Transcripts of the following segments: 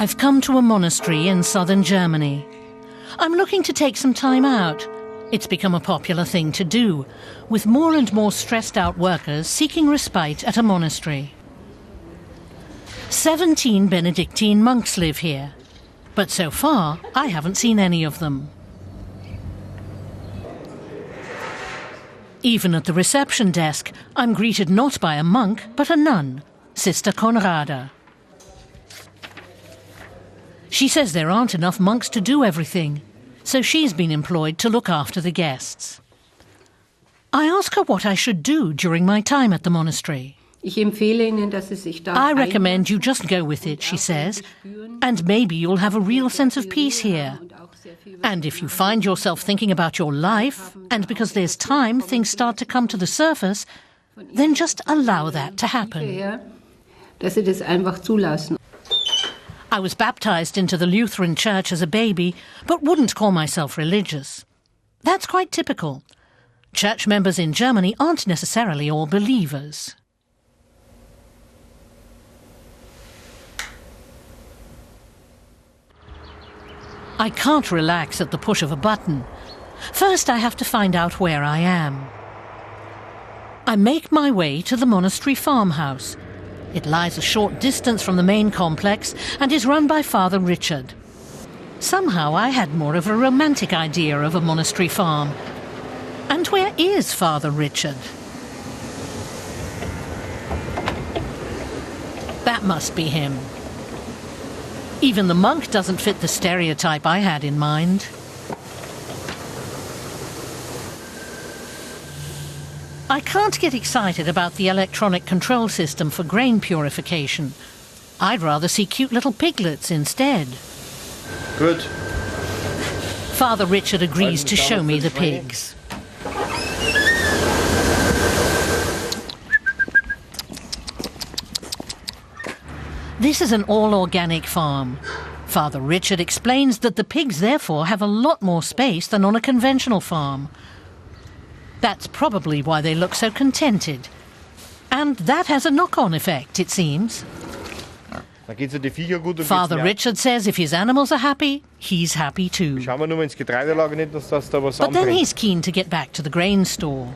I've come to a monastery in southern Germany. I'm looking to take some time out. It's become a popular thing to do, with more and more stressed out workers seeking respite at a monastery. 17 Benedictine monks live here, but so far I haven't seen any of them. Even at the reception desk, I'm greeted not by a monk, but a nun, Sister Conrada. She says there aren't enough monks to do everything, so she's been employed to look after the guests. I ask her what I should do during my time at the monastery. I recommend you just go with it, she says, and maybe you'll have a real sense of peace here. And if you find yourself thinking about your life, and because there's time things start to come to the surface, then just allow that to happen. I was baptized into the Lutheran Church as a baby, but wouldn't call myself religious. That's quite typical. Church members in Germany aren't necessarily all believers. I can't relax at the push of a button. First, I have to find out where I am. I make my way to the monastery farmhouse. It lies a short distance from the main complex and is run by Father Richard. Somehow I had more of a romantic idea of a monastery farm. And where is Father Richard? That must be him. Even the monk doesn't fit the stereotype I had in mind. I can't get excited about the electronic control system for grain purification. I'd rather see cute little piglets instead. Good. Father Richard agrees to show me the pigs. This is an all-organic farm. Father Richard explains that the pigs therefore have a lot more space than on a conventional farm. That's probably why they look so contented. And that has a knock-on effect, it seems. Father Richard says if his animals are happy, he's happy too. But then he's keen to get back to the grain store.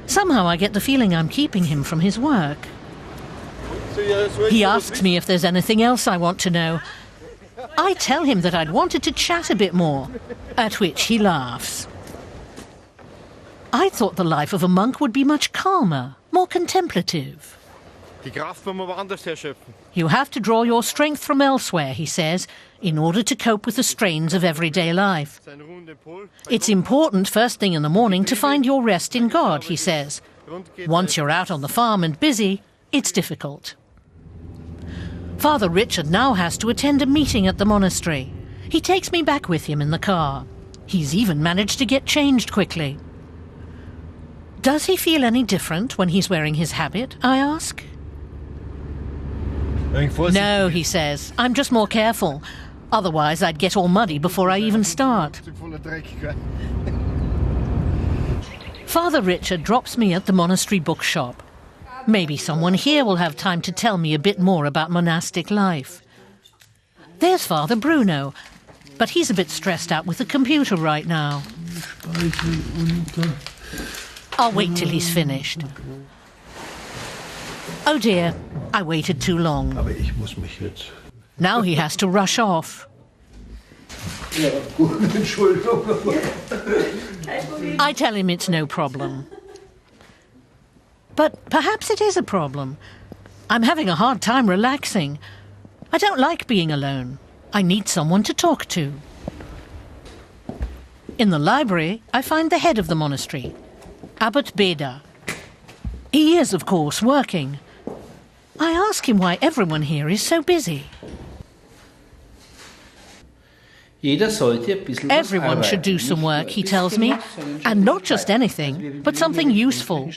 Somehow I get the feeling I'm keeping him from his work. He asks me if there's anything else I want to know. I tell him that I'd wanted to chat a bit more, at which he laughs. I thought the life of a monk would be much calmer, more contemplative. You have to draw your strength from elsewhere, he says, in order to cope with the strains of everyday life. It's important first thing in the morning to find your rest in God, he says. Once you're out on the farm and busy, it's difficult. Father Richard now has to attend a meeting at the monastery. He takes me back with him in the car. He's even managed to get changed quickly. Does he feel any different when he's wearing his habit, I ask? No, he says. I'm just more careful. Otherwise, I'd get all muddy before I even start. Father Richard drops me at the monastery bookshop. Maybe someone here will have time to tell me a bit more about monastic life. There's Father Bruno, but he's a bit stressed out with the computer right now. I'll wait till he's finished. Oh dear, I waited too long. Now he has to rush off. I tell him it's no problem. But perhaps it is a problem. I'm having a hard time relaxing. I don't like being alone. I need someone to talk to. In the library, I find the head of the monastery, Abbot Beda. He is, of course, working. I ask him why everyone here is so busy. Everyone should do some work, he tells me, and not just anything, but something useful.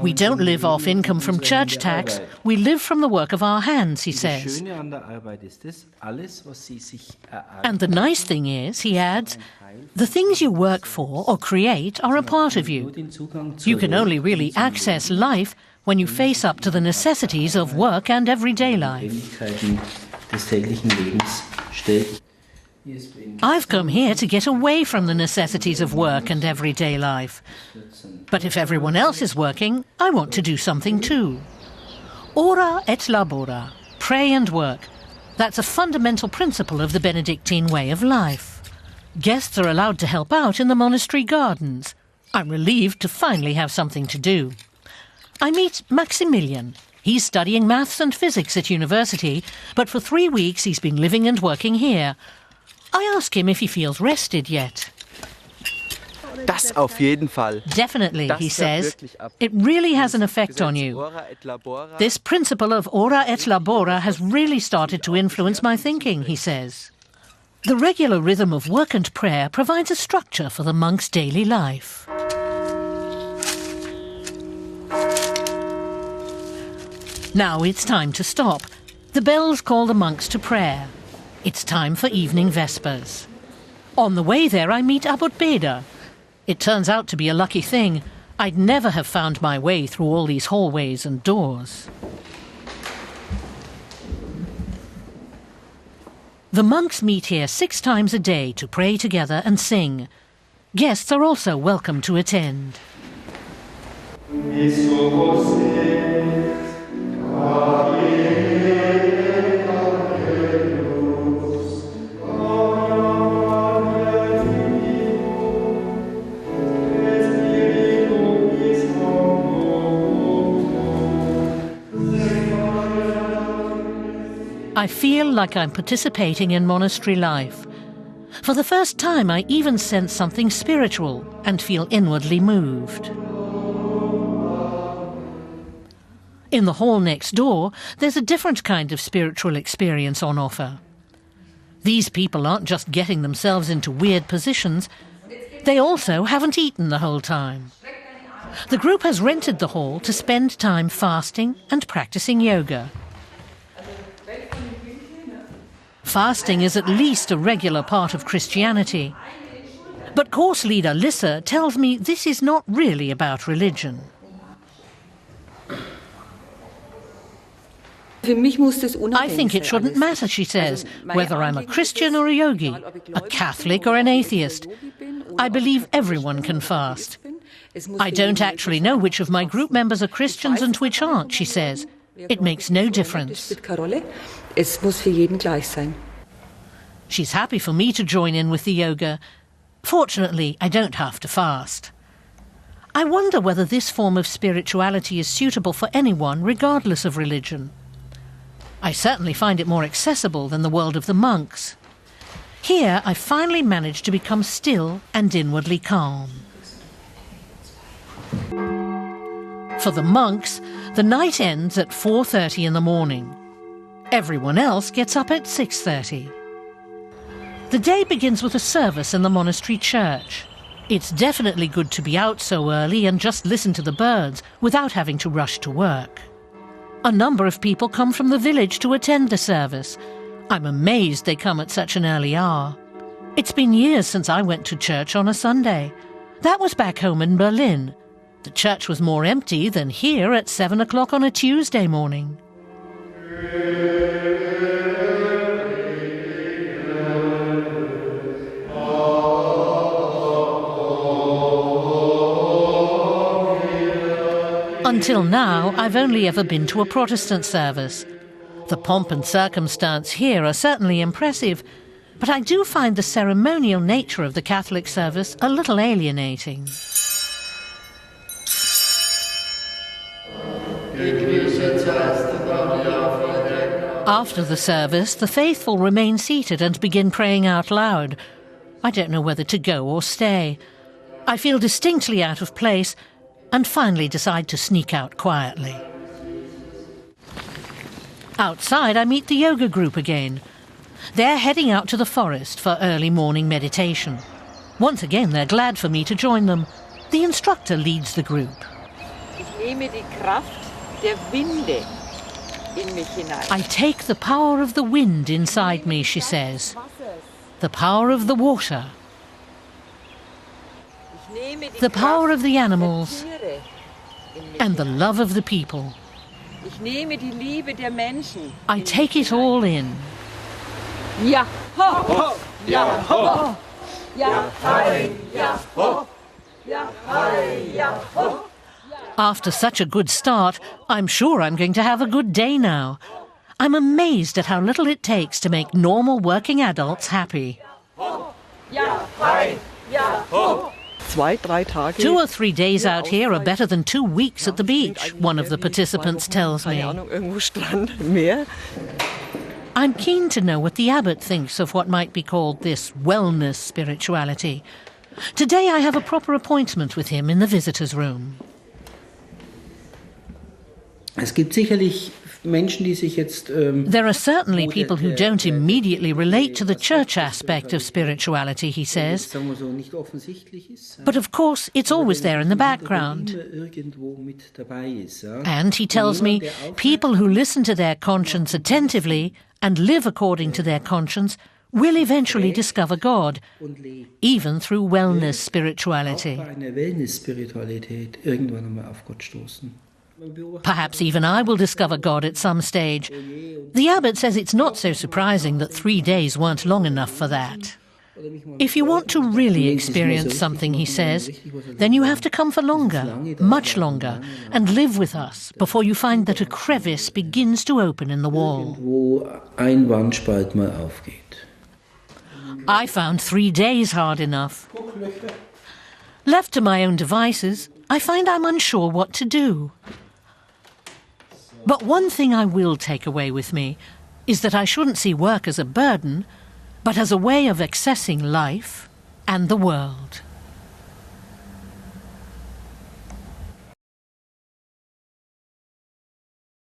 We don't live off income from church tax, we live from the work of our hands, he says. And the nice thing is, he adds, the things you work for or create are a part of you. You can only really access life when you face up to the necessities of work and everyday life. des täglichen Lebens stellt. I've come here to get away from the necessities of work and everyday life. But if everyone else is working, I want to do something too. Ora et labora, pray and work. That's a fundamental principle of the Benedictine way of life. Guests are allowed to help out in the monastery gardens. I'm relieved to finally have something to do. I meet Maximilian. He's studying maths and physics at university, but for 3 weeks he's been living and working here. I ask him if he feels rested yet. Das auf jeden Fall. Definitely, he says. It really has an effect on you. This principle of ora et labora has really started to influence my thinking, he says. The regular rhythm of work and prayer provides a structure for the monk's daily life. Now it's time to stop. The bells call the monks to prayer. It's time for evening vespers. On the way there, I meet Abbot Beda. It turns out to be a lucky thing. I'd never have found my way through all these hallways and doors. The monks meet here 6 times a day to pray together and sing. Guests are also welcome to attend. I feel like I'm participating in monastery life. For the first time, I even sense something spiritual and feel inwardly moved. In the hall next door, there's a different kind of spiritual experience on offer. These people aren't just getting themselves into weird positions, they also haven't eaten the whole time. The group has rented the hall to spend time fasting and practicing yoga. Fasting is at least a regular part of Christianity. But course leader Lissa tells me this is not really about religion. I think it shouldn't matter, she says, whether I'm a Christian or a yogi, a Catholic or an atheist. I believe everyone can fast. I don't actually know which of my group members are Christians and which aren't, she says. It makes no difference. She's happy for me to join in with the yoga. Fortunately, I don't have to fast. I wonder whether this form of spirituality is suitable for anyone, regardless of religion. I certainly find it more accessible than the world of the monks. Here, I finally managed to become still and inwardly calm. For the monks, the night ends at 4:30 in the morning. Everyone else gets up at 6:30. The day begins with a service in the monastery church. It's definitely good to be out so early and just listen to the birds without having to rush to work. A number of people come from the village to attend the service. I'm amazed they come at such an early hour. It's been years since I went to church on a Sunday. That was back home in Berlin. The church was more empty than here at 7 o'clock on a Tuesday morning. Until now, I've only ever been to a Protestant service. The pomp and circumstance here are certainly impressive, but I do find the ceremonial nature of the Catholic service a little alienating. After the service, the faithful remain seated and begin praying out loud. I don't know whether to go or stay. I feel distinctly out of place and finally decide to sneak out quietly. Outside, I meet the yoga group again. They're heading out to the forest for early morning meditation. Once again, they're glad for me to join them. The instructor leads the group. I take the power of the wind inside me, she says. The power of the water. The power of the animals. And the love of the people. I take it all in. Ja, ho! Ja, ho! Ja, hi! Ja, ho! Ja, hi! Ja, ho! After such a good start, I'm sure I'm going to have a good day now. I'm amazed at how little it takes to make normal working adults happy. Ja, hi! Ja, ho! 2-3 Tage. 2 or 3 days out here are better than 2 weeks at the beach, one of the participants tells me. Irgendwo Strand, Meer. I'm keen to know what the abbot thinks of what might be called this wellness spirituality. Today I have a proper appointment with him in the visitors' room. Es gibt sicherlich Menschen, die sich jetzt, There are certainly people who don't immediately relate to the church aspect of spirituality, he says. sagen wir so, nicht offensichtlich ist. But of course, it's always there in the background. Immer irgendwo mit dabei ist, ja. And he tells me, people who listen to their conscience attentively and live according to their conscience will eventually discover God, even through wellness spirituality. Auch bei einer Wellness-Spiritualität irgendwann einmal auf Gott stoßen. Perhaps even I will discover God at some stage. The abbot says it's not so surprising that 3 days weren't long enough for that. If you want to really experience something, he says, then you have to come for longer, much longer, and live with us before you find that a crevice begins to open in the wall. Wo ein Wandspalt mal aufgeht. I found 3 days hard enough. Left to my own devices, I find I'm unsure what to do. But one thing I will take away with me is that I shouldn't see work as a burden, but as a way of accessing life and the world.